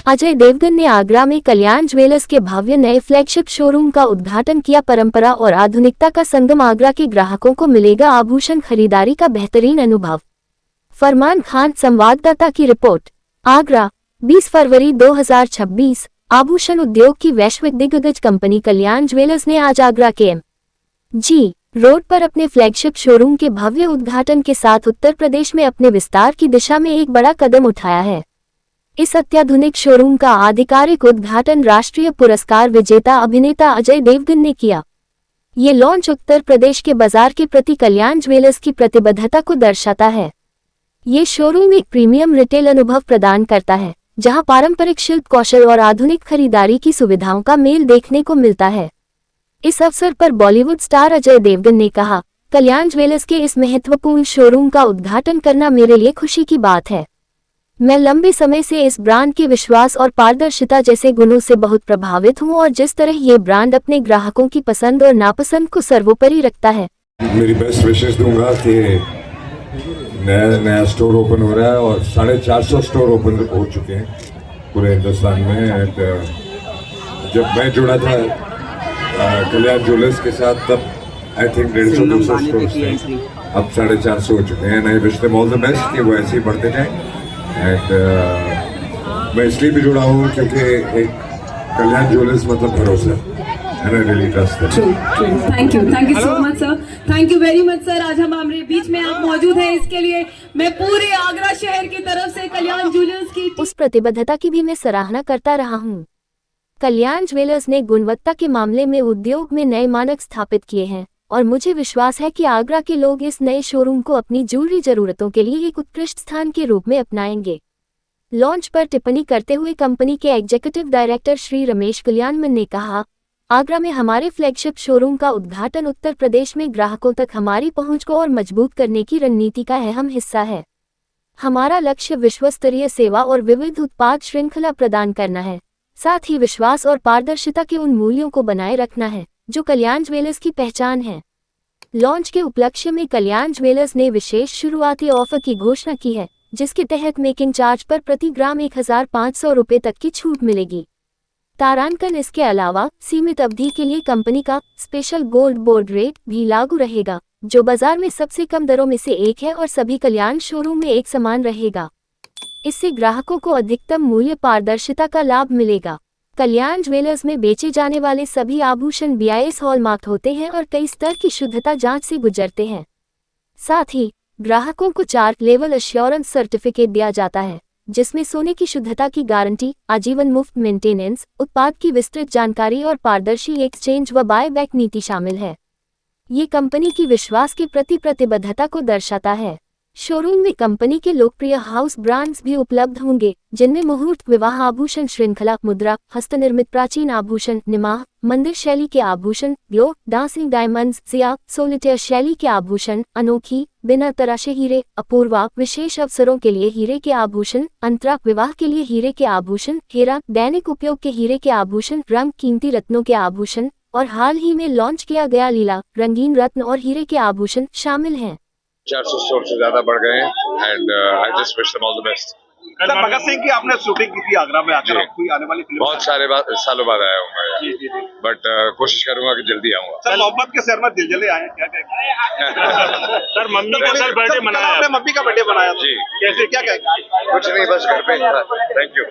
अजय देवगन ने आगरा में कल्याण ज्वेलर्स के भव्य नए फ्लैगशिप शोरूम का उद्घाटन किया। परंपरा और आधुनिकता का संगम, आगरा के ग्राहकों को मिलेगा आभूषण खरीदारी का बेहतरीन अनुभव। फरमान खान, संवाददाता की रिपोर्ट। आगरा, 20 फरवरी 2026। आभूषण उद्योग की वैश्विक दिग्गज कंपनी कल्याण ज्वेलर्स ने आज आगरा के एम.जी. रोड पर अपने फ्लैगशिप शोरूम के भव्य उद्घाटन के साथ उत्तर प्रदेश में अपने विस्तार की दिशा में एक बड़ा कदम उठाया है। इस अत्याधुनिक शोरूम का आधिकारिक उद्घाटन राष्ट्रीय पुरस्कार विजेता अभिनेता अजय देवगन ने किया। ये लॉन्च उत्तर प्रदेश के बाजार के प्रति कल्याण ज्वेलर्स की प्रतिबद्धता को दर्शाता है। ये शोरूम एक प्रीमियम रिटेल अनुभव प्रदान करता है, जहां पारंपरिक शिल्प कौशल और आधुनिक खरीदारी की सुविधाओं का मेल देखने को मिलता है। इस अवसर पर बॉलीवुड स्टार अजय देवगन ने कहा, कल्याण ज्वेलर्स के इस महत्वपूर्ण शोरूम का उद्घाटन करना मेरे लिए खुशी की बात है। मैं लंबे समय से इस ब्रांड के विश्वास और पारदर्शिता जैसे गुणों से बहुत प्रभावित हूं और जिस तरह ये ब्रांड अपने ग्राहकों की पसंद और नापसंद को सर्वोपरि रखता है। मेरी बेस्ट विशेष दूंगा कि नया स्टोर ओपन हो रहा है और 450 स्टोर ओपन हो चुके हैं पूरे हिंदुस्तान में। जब मैं जुड़ा था कल्याण ज्वेलर्स के साथ, तब आई थिंक 150-200 स्टोर थे, अब 450 हो चुके हैं। I wish them all the best कि वो ऐसे ही बढ़ते जाएं। एंड मैं इसलिए भी जुड़ा हूँ क्योंकि एक कल्याण ज्वेलर्स मतलब भरोसा, and I really trust them. Thank you so much sir, thank you very much sir. आज हमारे बीच में आप मौजूद हैं, इसके लिए मैं पूरे आगरा शहर की तरफ से कल्याण ज्वेलर्स की उस प्रतिबद्धता की भी मैं सराहना करता रहा हूँ। कल्याण ज्वेलर्स ने गुणवत्ता के मामले में उद्योग में नए मानक स्थापित किए हैं और मुझे विश्वास है कि आगरा के लोग इस नए शोरूम को अपनी ज्वेलरी जरूरतों के लिए एक उत्कृष्ट स्थान के रूप में अपनाएंगे। लॉन्च पर टिप्पणी करते हुए कंपनी के एग्जीक्यूटिव डायरेक्टर श्री रमेश कल्याणमन ने कहा, आगरा में हमारे फ्लैगशिप शोरूम का उद्घाटन उत्तर प्रदेश में ग्राहकों तक हमारी पहुंच को और मजबूत करने की रणनीति का अहम हिस्सा है। हमारा लक्ष्य विश्वस्तरीय सेवा और विविध उत्पाद श्रृंखला प्रदान करना है, साथ ही विश्वास और पारदर्शिता के उन मूल्यों को बनाए रखना है जो कल्याण ज्वेलर्स की पहचान है। लॉन्च के उपलक्ष्य में कल्याण ज्वेलर्स ने विशेष शुरुआती ऑफर की घोषणा की है, जिसके तहत मेकिंग चार्ज पर प्रति ग्राम 1500 रुपये तक की छूट मिलेगी। तारांकन इसके अलावा सीमित अवधि के लिए कंपनी का स्पेशल गोल्ड बोर्ड रेट भी लागू रहेगा, जो बाजार में सबसे कम दरों में से एक है और सभी कल्याण शोरूम में एक समान रहेगा। इससे ग्राहकों को अधिकतम मूल्य पारदर्शिता का लाभ मिलेगा। कल्याण ज्वेलर्स में बेचे जाने वाले सभी आभूषण BIS हॉलमार्क होते हैं और कई स्तर की शुद्धता जांच से गुजरते हैं। साथ ही ग्राहकों को 4 लेवल एश्योरेंस सर्टिफिकेट दिया जाता है, जिसमें सोने की शुद्धता की गारंटी, आजीवन मुफ्त मेंटेनेंस, उत्पाद की विस्तृत जानकारी और पारदर्शी एक्सचेंज व बाय बैक नीति शामिल है। ये कंपनी की विश्वास के प्रति प्रतिबद्धता को दर्शाता है। शोरूम में कंपनी के लोकप्रिय हाउस ब्रांड्स भी उपलब्ध होंगे, जिनमें मुहूर्त विवाह आभूषण श्रृंखला, मुद्रा, हस्तनिर्मित प्राचीन आभूषण, निमाह, मंदिर शैली के आभूषण, ग्लो, डांसिंग डायमंड्स, जिया, सोलिटेयर शैली के आभूषण, अनोखी, बिना तराशे हीरे, अपूर्वा, विशेष अवसरों के लिए हीरे के आभूषण, अंतरा, विवाह के लिए हीरे के आभूषण, हेरा, दैनिक उपयोग के हीरे के आभूषण, रंग कीमती रत्नों के आभूषण और हाल ही में लॉन्च किया गया लीला, रंगीन रत्न और हीरे के आभूषण शामिल हैं। 400 स्टोर से ज्यादा बढ़ गए हैं and I just wish them all the best. Sir, Bhagat Singh की आपने शूटिंग की थी आगरा में, आकर कोई आने वाली फिल्म बहुत सारे सालों बाद आया हूँ मैं, बट कोशिश करूंगा कि जल्दी आऊंगा। सर, मोहब्बत के शहर में दिलजले आए, क्या कहेंगे? सर, मम्मी का सर बर्थडे मनाया, आपने मम्मी का बर्थडे मनाया जी, कैसे, क्या कहेंगे? कुछ नहीं, बस घर पे। Thank you.